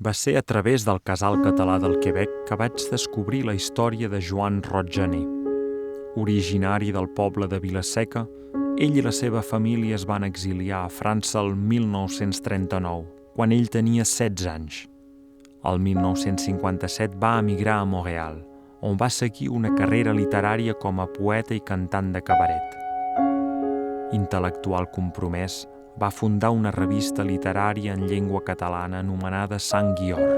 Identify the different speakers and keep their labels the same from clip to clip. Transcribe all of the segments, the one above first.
Speaker 1: Va ser a través del Casal Català del Quebec que vaig descobrir la història de Joan Roig-Gener. Originari del poble de Vila-seca, ell i la seva família es van exiliar a França el 1939, quan ell tenia 16 anys. El 1957 va emigrar a Montreal, on va seguir una carrera literària com a poeta i cantant de cabaret. Intel·lectual compromès, va fundar una revista literària en llengua catalana anomenada Sang i Or.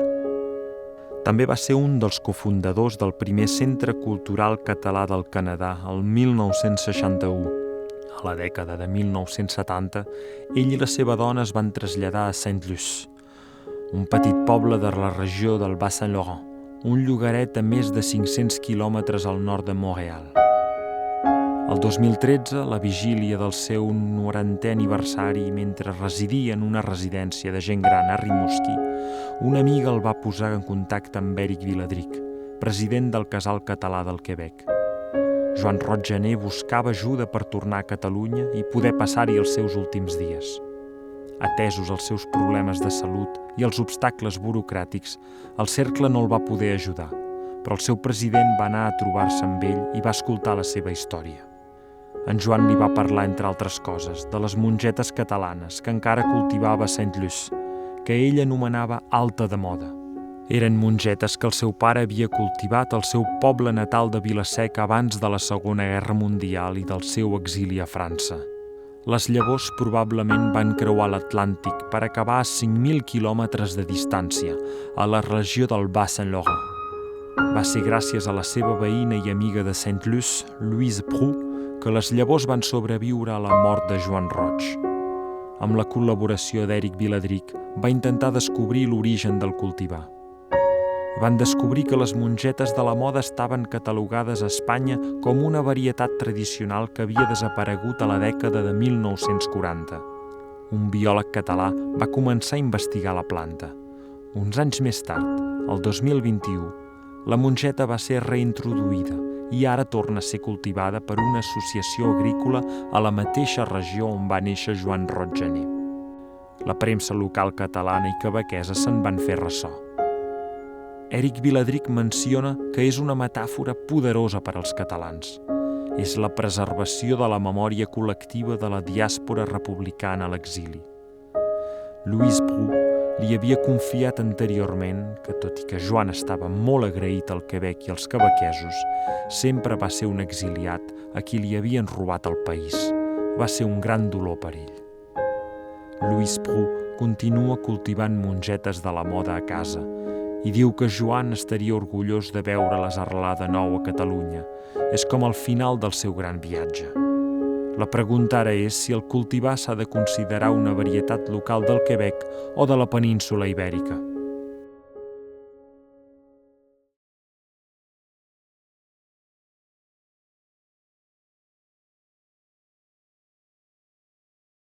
Speaker 1: També va ser un dels cofundadors del primer Centre Cultural Català del Canadà el 1961. A la dècada de 1970, ell i la seva dona es van traslladar a Saint-Luce, un petit poble de la regió del Bas-Saint-Laurent, un llogaret a més de 500 quilòmetres al nord de Montreal. El 2013, la vigília del seu 90è aniversari, mentre residia en una residència de gent gran a Rimouski, una amiga el va posar en contacte amb Éric Viladric, president del Casal Català del Quebec. Joan Roig-Gener buscava ajuda per tornar a Catalunya i poder passar-hi els seus últims dies. Atesos els seus problemes de salut i els obstacles burocràtics, el cercle no el va poder ajudar, però el seu president va anar a trobar-se amb ell i va escoltar la seva història. En Joan li va parlar, entre altres coses, de les mongetes catalanes que encara cultivava a Saint-Luce, que ell anomenava alta de moda. Eren mongetes que el seu pare havia cultivat al seu poble natal de Vila-seca abans de la Segona Guerra Mundial i del seu exili a França. Les llavors probablement van creuar l'Atlàntic per acabar a 5.000 quilòmetres de distància, a la regió del Bas-Saint-Laurent. Va ser gràcies a la seva veïna i amiga de Saint-Luce, Louise Proulx, que les llavors van sobreviure a la mort de Joan Roig. Amb la col·laboració d'Éric Viladric, va intentar descobrir l'origen del cultivar. Van descobrir que les mongetes de la moda estaven catalogades a Espanya com una varietat tradicional que havia desaparegut a la dècada de 1940. Un biòleg català va començar a investigar la planta. Uns anys més tard, el 2021, la mongeta va ser reintroduïda i ara torna a ser cultivada per una associació agrícola a la mateixa regió on va néixer Joan Roig-Gener. La premsa local catalana i quebequesa se'n van fer ressò. Éric Viladric menciona que és una metàfora poderosa per als catalans. És la preservació de la memòria col·lectiva de la diàspora republicana a l'exili. Louise Proulx li havia confiat anteriorment que, tot i que Joan estava molt agraït al Quebec i als quebequesos, sempre va ser un exiliat a qui li havien robat el país. Va ser un gran dolor per ell. Louise Proulx continua cultivant mongetes de la moda a casa i diu que Joan estaria orgullós de veure-les arrelar de nou a Catalunya. És com el final del seu gran viatge. La pregunta ara és si el cultivar s'ha de considerar una varietat local del Quebec o de la península Ibèrica.